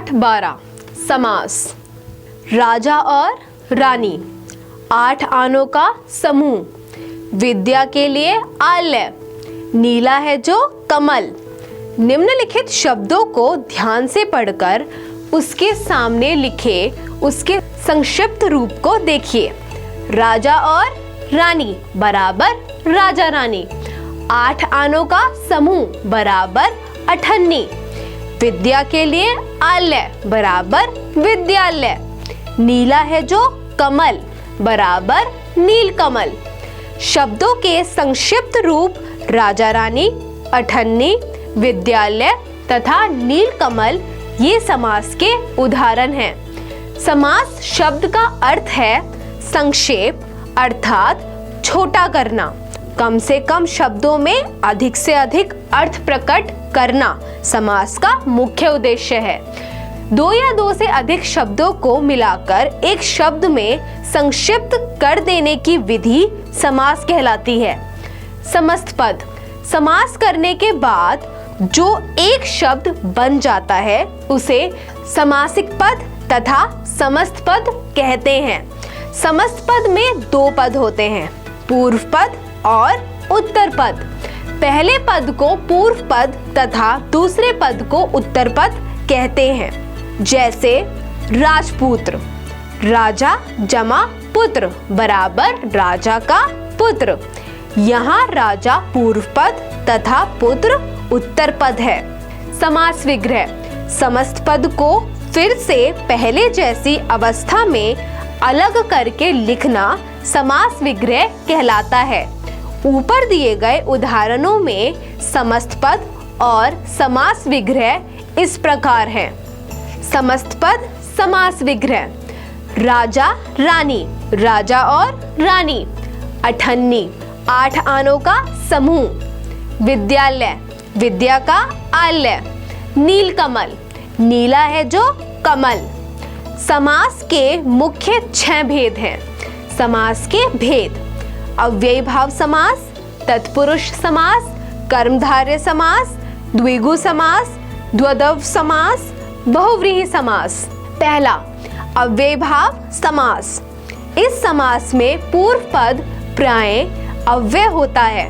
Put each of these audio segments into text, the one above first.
8-12 समास। राजा और रानी, 8 आनों का समूह, विद्या के लिए आलय, नीला है जो कमल। निम्नलिखित शब्दों को ध्यान से पढ़कर उसके सामने लिखे उसके संक्षिप्त रूप को देखिए। राजा और रानी बराबर राजा रानी, 8 आनों का समूह बराबर अठन्नी, विद्या के लिए आलय बराबर विद्यालय, नीला है जो कमल बराबर नीलकमल। शब्दों के संक्षिप्त रूप राजा रानी, अठन्नी, विद्यालय तथा नीलकमल ये समास के उदाहरण हैं। समास शब्द का अर्थ है संक्षेप अर्थात छोटा करना, कम से कम शब्दों में अधिक से अधिक अर्थ प्रकट करना समास का मुख्य उद्देश्य है। 2 या 2 से अधिक शब्दों को मिलाकर एक शब्द में संक्षिप्त कर देने की विधि समास कहलाती है। समस्त पद, समास करने के बाद जो एक शब्द बन जाता है उसे समासिक पद तथा समस्त पद कहते हैं। समस्त पद में 2 पद होते हैं, पूर्व पद और उत्तर पद। पहले पद को पूर्व पद तथा दूसरे पद को उत्तर पद कहते हैं। जैसे राजपुत्र, राजा जमा पुत्र बराबर राजा का पुत्र। यहाँ राजा पूर्व पद तथा पुत्र उत्तर पद है। समास विग्रह, समस्त पद को फिर से पहले जैसी अवस्था में अलग करके लिखना समास विग्रह कहलाता है। ऊपर दिए गए उदाहरणों में समस्त पद और समास विग्रह इस प्रकार हैं। समस्त पद समास विग्रह, राजा रानी, राजा और रानी, अठन्नी, 8 आनों का समूह, विद्यालय, विद्या का आलय, नीलकमल, नीला है जो कमल। समास के मुख्य 6 भेद हैं। समास के भेद: अव्ययी भाव समास, तत्पुरुष समास, कर्मधारय समास, द्विगु समास, द्वंद्व समास, बहुव्रीहि समास। पहला, अव्ययी भाव समास। इस समास में पूर्व पद प्रायः अव्यय होता है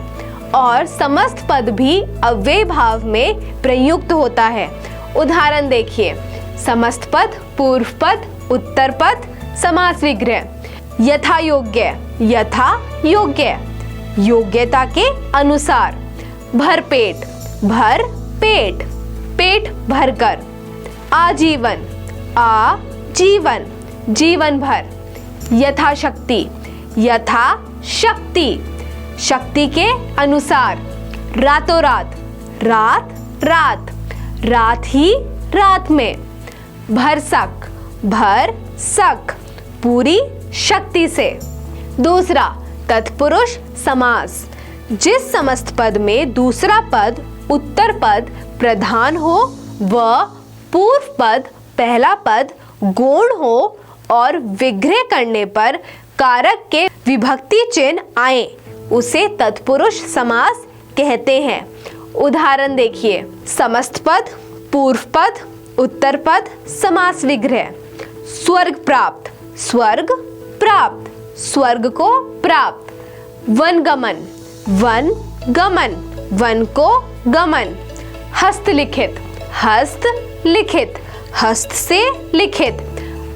और समस्त पद भी अव्ययी भाव में प्रयुक्त होता है। उदाहरण देखिए। समस्त पद, पूर्व पद, उत्तर पद, समास विग्रह। यथा योग्य, यथा योग्य, योग्यता के अनुसार। भरपेट, भर पेट, पेट भरकर। आजीवन, आजीवन, जीवन भर। यथाशक्ति, यथा शक्ति, शक्ति के अनुसार। रातों रात, रात रात, रात ही रात में। भरसक, भर सक, पूरी शक्ति से। दूसरा, तत्पुरुष समास। जिस समस्त पद में दूसरा पद उत्तर पद प्रधान हो व पूर्व पद पहला पद गौण हो और विग्रह करने पर कारक के विभक्ति चिन्ह आए उसे तत्पुरुष समास कहते हैं। उदाहरण देखिए। समस्त पद, पूर्व पद, उत्तर पद, समास विग्रह। स्वर्ग प्राप्त, स्वर्ग प्राप्त, स्वर्ग को प्राप्त। वनगमन, वन गमन, वन को गमन। हस्तलिखित, हस्त लिखित, हस्त से लिखित।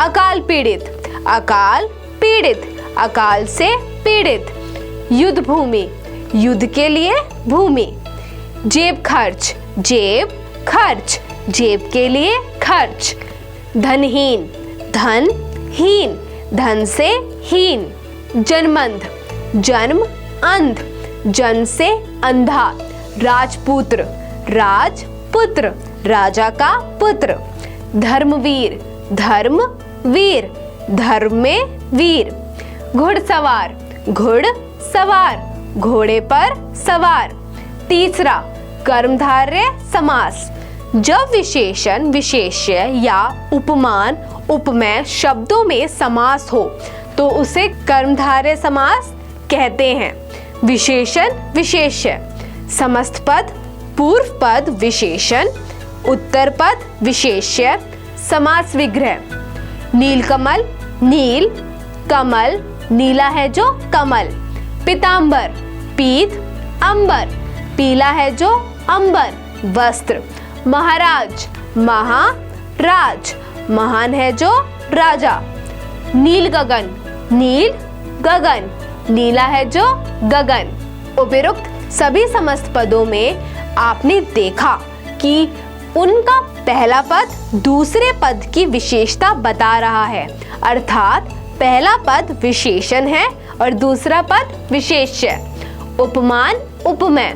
अकाल पीड़ित, अकाल पीड़ित, अकाल से पीड़ित। युद्ध भूमि, युद्ध के लिए भूमि। जेब खर्च, जेब खर्च, जेब के लिए खर्च। धनहीन, धनहीन, धन से हीन। जन्मंध, जन्म अंध, जन्म से अंधा। राजपुत्र, राजपुत्र, राजा का पुत्र। धर्मवीर, धर्म वीर, धर्म में वीर। घुड़सवार, घुड़ सवार, घोड़े पर सवार। तीसरा, कर्मधारय समास। जब विशेषण, विशेष्य या उपमान, उपमेय शब्दों में समास हो तो उसे कर्मधारय समास कहते हैं। विशेषण, विशेष्य। समस्त पद, पूर्व पद विशेषण, उत्तर पद विशेष्य, समास विग्रह। नीलकमल, नील, कमल, नीला है जो कमल। पीतांबर, पीत, अंबर, पीला है जो अंबर। वस्त्र। महाराज, महाराज, महान है जो राजा। नील गगन, नील गगन, नीला है जो गगन। उपरोक्त सभी समस्त पदों में आपने देखा कि उनका पहला पद दूसरे पद की विशेषता बता रहा है, अर्थात पहला पद विशेषण है और दूसरा पद विशेष्य। उपमान, उपमेय।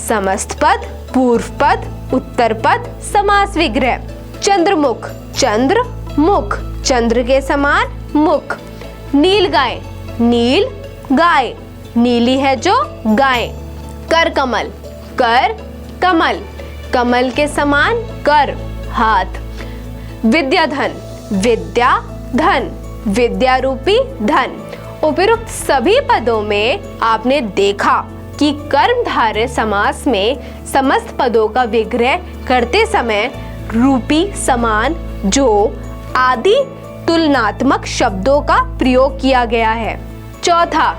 समस्त पद, पूर्व पद, उत्तर पद, समास विग्रह। चंद्रमुख, चंद्र मुख, चंद्र के समान मुख। नील गाय, नील गाय, नीली है जो गाय। कर कमल, कर कमल, कमल के समान कर, हाथ। विद्याधन, विद्या धन, विद्या रूपी धन। उपरोक्त सभी पदों में आपने देखा कि कर्मधारय समास में समस्त पदों का विग्रह करते समय रूपी, समान, जो आदि तुलनात्मक शब्दों का प्रयोग किया गया है। चौथा,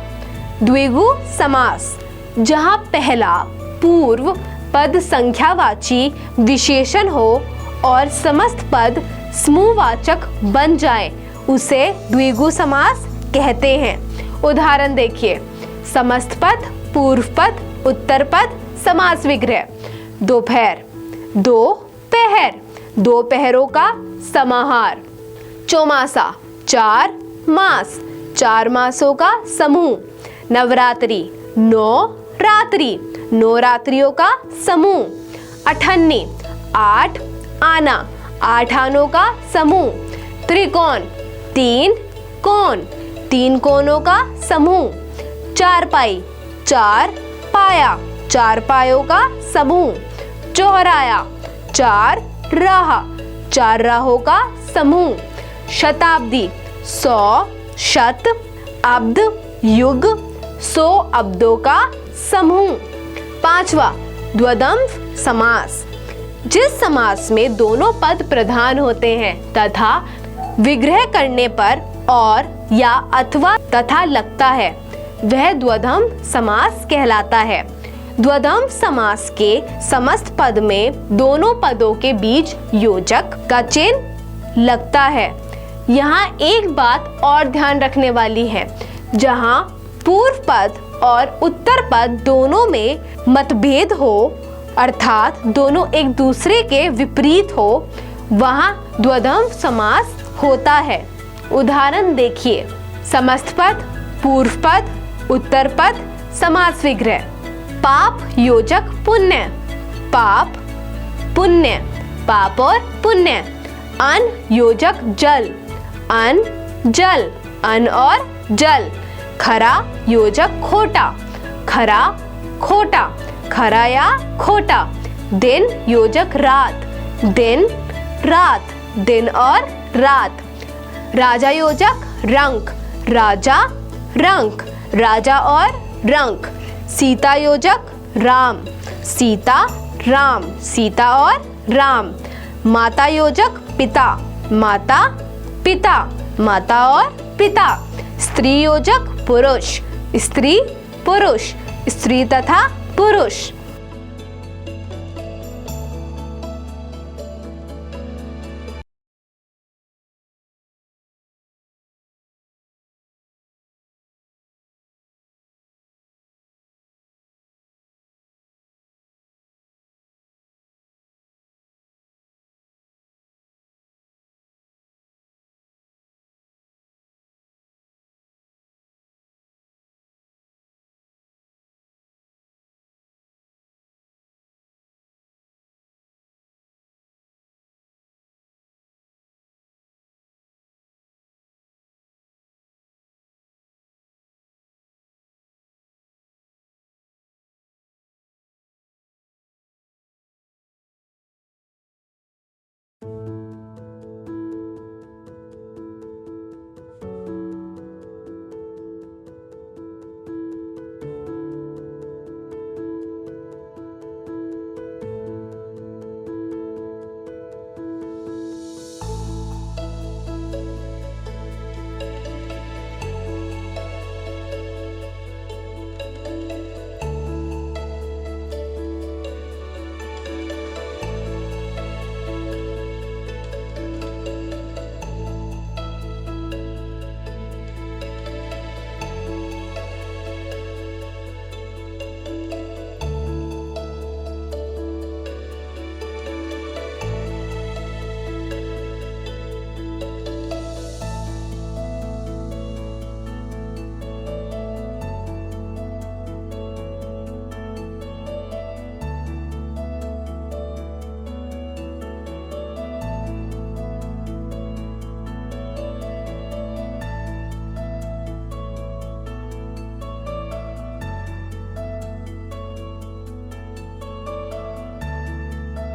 द्विगु समास, जहां पहला पूर्व पद संख्यावाची विशेषण हो और समस्त पद समूहवाचक बन जाए, उसे द्विगु समास कहते हैं। उदाहरण देखिए। समस्त पद, पूर्व पद, उत्तर पद, समास विग्रह। दोपहर, दो पहर, दो पहरों का समाहार। चौमासा, चार मास, चार मासों का समूह। नवरात्रि, नौ रात्रि, नौ रात्रियों का समूह। अठन्नी, आठ आना, आठ आनों का समूह। त्रिकोण, तीन कोण, तीन कोणों का समूह। चारपाई, चार पाया, चार पायों का समूह। चौराया, चार राह, चार राहों का समूह। शताब्दी, 100 शत, अब्द युग, 100 अब्दों का समूह। पांचवा, द्वंद्व समास, जिस समास में दोनों पद प्रधान होते हैं तथा विग्रह करने पर और या अथवा तथा लगता है, वह द्वंद्व समास कहलाता है। द्वंद्व समास के समस्त पद में दोनों पदों के बीच योजक का चिन्ह लगता है। यहाँ एक बात और ध्यान रखने वाली है, जहाँ पूर्व पद और उत्तर पद दोनों में मतभेद हो, अर्थात दोनों एक दूसरे के विपरीत हो, वहाँ द्वंद्व समास होता है। उदाहरण देखिए। समस्त पद, पूर्व पद, उत्तर पद, समास विग्रह। पाप योजक पुण्य, पाप पुण्य, पाप और पुण्य। अन योजक जल, अन जल, अन और जल। खरा योजक खोटा, खरा खोटा, खरा या खोटा। दिन योजक रात, दिन रात, दिन और रात। राजा योजक रंक, राजा रंक, राजा और रंक। सीता योजक राम, सीता राम, सीता और राम। माता योजक पिता, माता पिता, माता और पिता। स्त्री योजक पुरुष, स्त्री पुरुष, स्त्री तथा पुरुष।